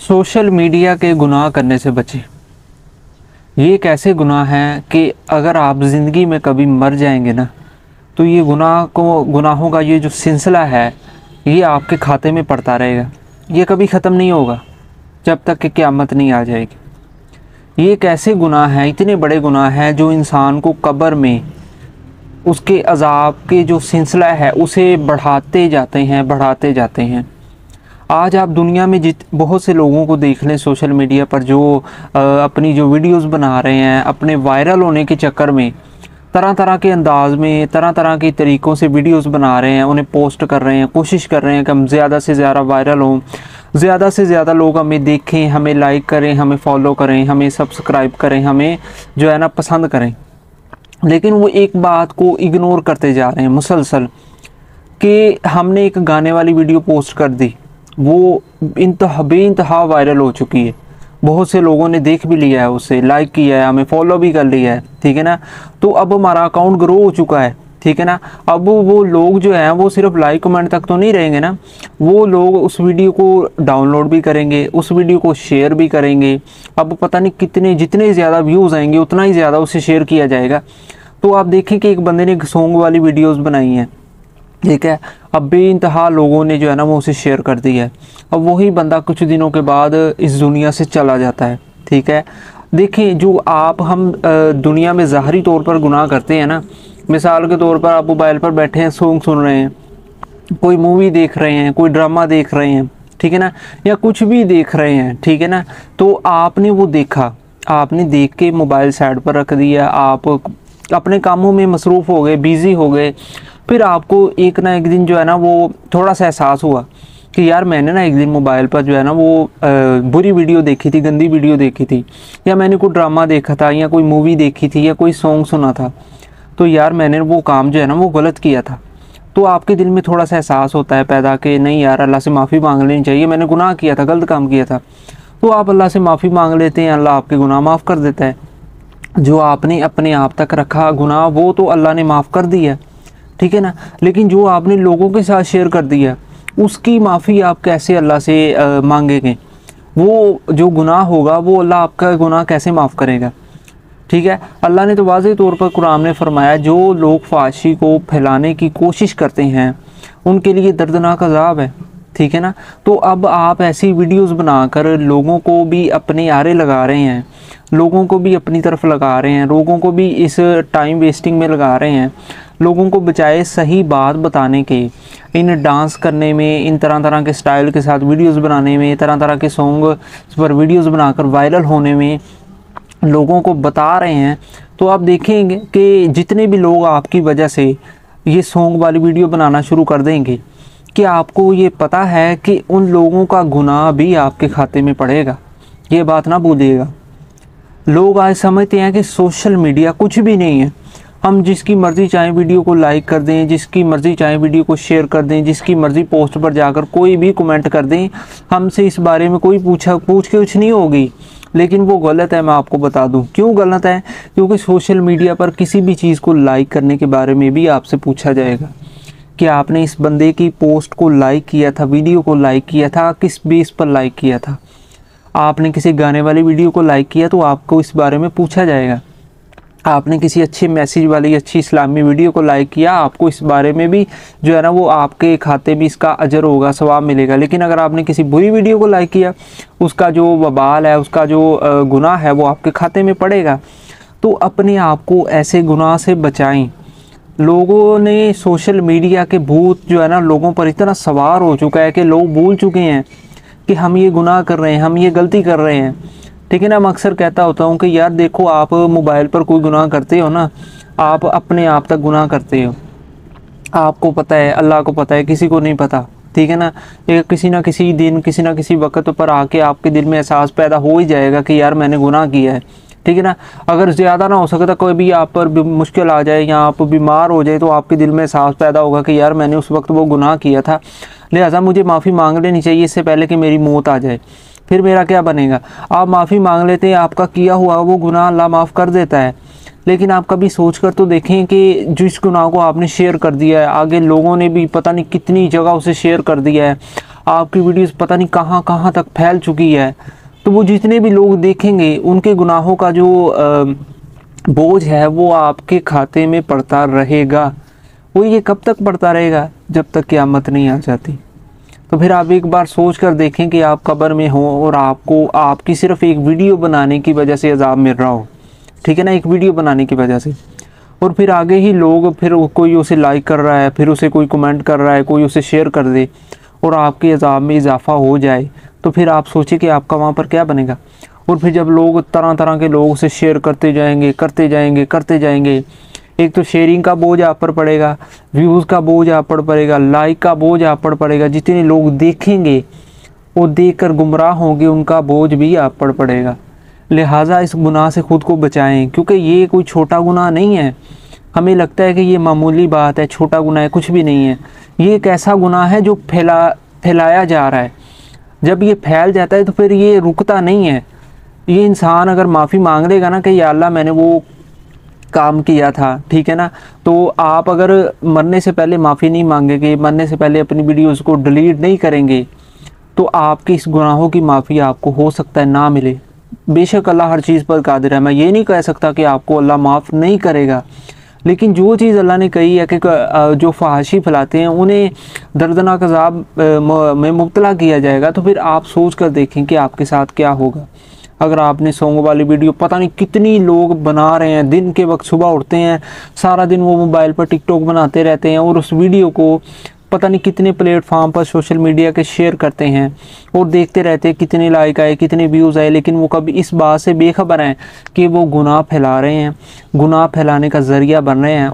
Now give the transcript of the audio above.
Social media के गुनाह करने से बचें। ये एक ऐसे गुनाह हैं कि अगर आप ज़िंदगी में कभी मर जाएंगे ना, तो ये गुनाहों का ये जो सिलसिला है, ये आपके खाते में पड़ता रहेगा। ये कभी ख़त्म नहीं होगा जब तक कि क़यामत नहीं आ जाएगी। ये एक ऐसे गुनाह हैं, इतने बड़े गुनाह हैं, जो इंसान को कब्र में उसके अज़ाब के जो सिलसिला है उसे बढ़ाते जाते हैं। आज आप दुनिया में बहुत से लोगों को देख लें सोशल मीडिया पर, जो अपनी जो वीडियोस बना रहे हैं, अपने वायरल होने के चक्कर में तरह तरह के अंदाज में, तरह तरह के तरीक़ों से वीडियोस बना रहे हैं, उन्हें पोस्ट कर रहे हैं, कोशिश कर रहे हैं कि हम ज़्यादा से ज़्यादा वायरल हों, ज़्यादा से ज़्यादा लोग हमें देखें, हमें लाइक करें, हमें फॉलो करें, हमें सब्सक्राइब करें, हमें जो है ना पसंद करें। लेकिन वो एक बात को इग्नोर करते जा रहे हैं मुसलसल, कि हमने एक गाने वाली वीडियो पोस्ट कर दी, वो बेइंतहा वायरल हो चुकी है, बहुत से लोगों ने देख भी लिया है, उससे लाइक किया है, हमें फॉलो भी कर लिया है, ठीक है ना। तो अब हमारा अकाउंट ग्रो हो चुका है, ठीक है ना। अब वो लोग जो हैं वो सिर्फ लाइक कमेंट तक तो नहीं रहेंगे ना, वो लोग उस वीडियो को डाउनलोड भी करेंगे, उस वीडियो को शेयर भी करेंगे। अब पता नहीं जितने ज़्यादा व्यूज़ आएंगे उतना ही ज़्यादा उसे शेयर किया जाएगा। तो आप देखें कि एक बंदे ने एक सॉन्ग वाली वीडियोज़ बनाई हैं, ठीक है, अब बेइंतहा लोगों ने जो है ना वो उसे शेयर कर दी है। अब वही बंदा कुछ दिनों के बाद इस दुनिया से चला जाता है, ठीक है। देखें, जो हम दुनिया में ज़ाहरी तौर पर गुनाह करते हैं ना, मिसाल के तौर पर आप मोबाइल पर बैठे हैं, सॉन्ग सुन रहे हैं, कोई मूवी देख रहे हैं, कोई ड्रामा देख रहे हैं, ठीक है ना, या कुछ भी देख रहे हैं, ठीक है ना। तो आपने वो देखा, आपने देख के मोबाइल साइड पर रख दिया, आप अपने कामों में मसरूफ़ हो गए, बिज़ी हो गए। फिर आपको एक ना एक दिन जो है ना वो थोड़ा सा एहसास हुआ कि यार मैंने ना एक दिन मोबाइल पर जो है ना वो बुरी वीडियो देखी थी, गंदी वीडियो देखी थी, या मैंने कोई ड्रामा देखा था, या कोई मूवी देखी थी, या कोई सॉन्ग सुना था, तो यार मैंने वो काम जो है ना वो गलत किया था। तो आपके दिल में थोड़ा सा एहसास होता है पैदा कि नहीं यार, अल्लाह से माफ़ी मांग लेनी चाहिए, मैंने गुनाह किया था, गलत काम किया था। तो आप अल्लाह से माफ़ी मांग लेते हैं, अल्लाह आपके गुनाह माफ़ कर देता है। जो आपने अपने आप तक रखा गुनाह, वो तो अल्लाह ने माफ़ कर दिया, ठीक है ना। लेकिन जो आपने लोगों के साथ शेयर कर दिया, उसकी माफ़ी आप कैसे अल्लाह से मांगेंगे? वो जो गुनाह होगा वो अल्लाह आपका गुनाह कैसे माफ़ करेगा, ठीक है। अल्लाह ने तो वाज़ेह तौर पर कुरान में फरमाया, जो लोग फाशी को फैलाने की कोशिश करते हैं उनके लिए दर्दनाक अज़ाब है, ठीक है ना। तो अब आप ऐसी वीडियोस बनाकर लोगों को भी अपने आरे लगा रहे हैं, लोगों को भी अपनी तरफ लगा रहे हैं, लोगों को भी इस टाइम वेस्टिंग में लगा रहे हैं, लोगों को बजाय सही बात बताने के, इन डांस करने में, इन तरह तरह के स्टाइल के साथ वीडियोस बनाने में, तरह तरह के सॉन्ग पर वीडियोस बनाकर वायरल होने में लोगों को बता रहे हैं। तो आप देखेंगे कि जितने भी लोग आपकी वजह से ये सॉन्ग वाली वीडियो बनाना शुरू कर देंगे, कि आपको ये पता है कि उन लोगों का गुनाह भी आपके खाते में पड़ेगा। ये बात ना भूलिएगा। लोग आज समझते हैं कि सोशल मीडिया कुछ भी नहीं है, हम जिसकी मर्ज़ी चाहें वीडियो को लाइक कर दें, जिसकी मर्ज़ी चाहें वीडियो को शेयर कर दें, जिसकी मर्ज़ी पोस्ट पर जाकर कोई भी कमेंट कर दें, हमसे इस बारे में कोई पूछ के कुछ नहीं होगी। लेकिन वो गलत है, मैं आपको बता दूं क्यों गलत है। क्योंकि सोशल मीडिया पर किसी भी चीज़ को लाइक करने के बारे में भी आपसे पूछा जाएगा कि आपने इस बंदे की पोस्ट को लाइक किया था, वीडियो को लाइक किया था, किस बेस पर लाइक किया था। आपने किसी गाने वाली वीडियो को लाइक किया तो आपको इस बारे में पूछा जाएगा। आपने किसी अच्छे मैसेज वाली अच्छी इस्लामी वीडियो को लाइक किया, आपको इस बारे में भी जो है ना वो आपके खाते में इसका अजर होगा, सवाब मिलेगा। लेकिन अगर आपने किसी बुरी वीडियो को लाइक किया, उसका जो वबाल है, उसका जो गुनाह है, वो आपके खाते में पड़ेगा। तो अपने आप को ऐसे गुनाह से बचाएं। लोगों ने सोशल मीडिया के भूत जो है ना लोगों पर इतना सवार हो चुका है कि लोग भूल चुके हैं कि हम ये गुनाह कर रहे हैं, हम ये गलती कर रहे हैं, ठीक है ना। मैं अक्सर कहता होता हूँ कि यार देखो, आप मोबाइल पर कोई गुनाह करते हो ना, आप अपने आप तक गुनाह करते हो, आपको पता है, अल्लाह को पता है, किसी को नहीं पता, ठीक है ना। किसी ना किसी दिन, किसी ना किसी वक्त पर आके आपके दिल में एहसास पैदा हो ही जाएगा कि यार मैंने गुनाह किया है, ठीक है ना। अगर ज़्यादा ना हो सकता कोई भी आप पर मुश्किल आ जाए या आप बीमार हो जाए, तो आपके दिल में एहसास पैदा होगा कि यार मैंने उस वक्त वो गुनाह किया था, लिहाजा मुझे माफ़ी मांग लेनी चाहिए इससे पहले कि मेरी मौत आ जाए, फिर मेरा क्या बनेगा। आप माफ़ी मांग लेते हैं, आपका किया हुआ वो गुनाह अल्लाह माफ़ कर देता है। लेकिन आप कभी सोच कर तो देखें कि जिस गुनाह को आपने शेयर कर दिया है, आगे लोगों ने भी पता नहीं कितनी जगह उसे शेयर कर दिया है, आपकी वीडियोस पता नहीं कहाँ कहाँ तक फैल चुकी है, तो वो जितने भी लोग देखेंगे उनके गुनाहों का जो बोझ है वो आपके खाते में पड़ता रहेगा। वो ये कब तक पड़ता रहेगा? जब तक क़यामत नहीं आ जाती। तो फिर आप एक बार सोच कर देखें कि आप कब्र में हो और आपको आपकी सिर्फ एक वीडियो बनाने की वजह से अज़ाब मिल रहा हो, ठीक है ना, एक वीडियो बनाने की वजह से, और फिर आगे ही लोग, फिर कोई उसे लाइक कर रहा है, फिर उसे कोई कमेंट कर रहा है, कोई उसे शेयर कर दे और आपके अज़ाब में इजाफ़ा हो जाए, तो फिर आप सोचिए कि आपका वहाँ पर क्या बनेगा। और फिर जब लोग तरह तरह के लोग उसे शेयर करते जाएंगे करते जाएंगे करते जाएंगे, एक तो शेयरिंग का बोझ आप पर पड़ेगा, व्यूज़ का बोझ आप पर पड़ेगा, लाइक का बोझ आप पर पड़ेगा, जितने लोग देखेंगे वो देखकर गुमराह होंगे उनका बोझ भी आप पर पड़ेगा। लिहाजा इस गुनाह से ख़ुद को बचाएं, क्योंकि ये कोई छोटा गुनाह नहीं है। हमें लगता है कि ये मामूली बात है, छोटा गुनाह है, कुछ भी नहीं है। ये एक ऐसा गुनाह है जो फैलाया जा रहा है। जब ये फैल जाता है तो फिर ये रुकता नहीं है। ये इंसान अगर माफ़ी मांग लेगा ना कि या अल्लाह मैंने वो काम किया था, ठीक है ना, तो आप अगर मरने से पहले माफ़ी नहीं मांगेंगे, मरने से पहले अपनी वीडियोज़ को डिलीट नहीं करेंगे, तो आपके इस गुनाहों की माफ़ी आपको हो सकता है ना मिले। बेशक अल्लाह हर चीज़ पर कादिर है, मैं ये नहीं कह सकता कि आपको अल्लाह माफ़ नहीं करेगा, लेकिन जो चीज़ अल्लाह ने कही है कि जो फहाशी फैलाते हैं उन्हें दर्दनाक अज़ाब में मुब्तला किया जाएगा, तो फिर आप सोच कर देखें कि आपके साथ क्या होगा। अगर आपने सॉन्ग वाली वीडियो पता नहीं कितनी लोग बना रहे हैं, दिन के वक्त सुबह उठते हैं, सारा दिन वो मोबाइल पर टिकटॉक बनाते रहते हैं और उस वीडियो को पता नहीं कितने प्लेटफार्म पर सोशल मीडिया के शेयर करते हैं और देखते रहते हैं कितने लाइक आए, कितने व्यूज़ आए, लेकिन वो कभी इस बात से बेखबर हैं कि वो गुनाह फैला रहे हैं, गुनाह फैलाने का ज़रिया बन रहे हैं।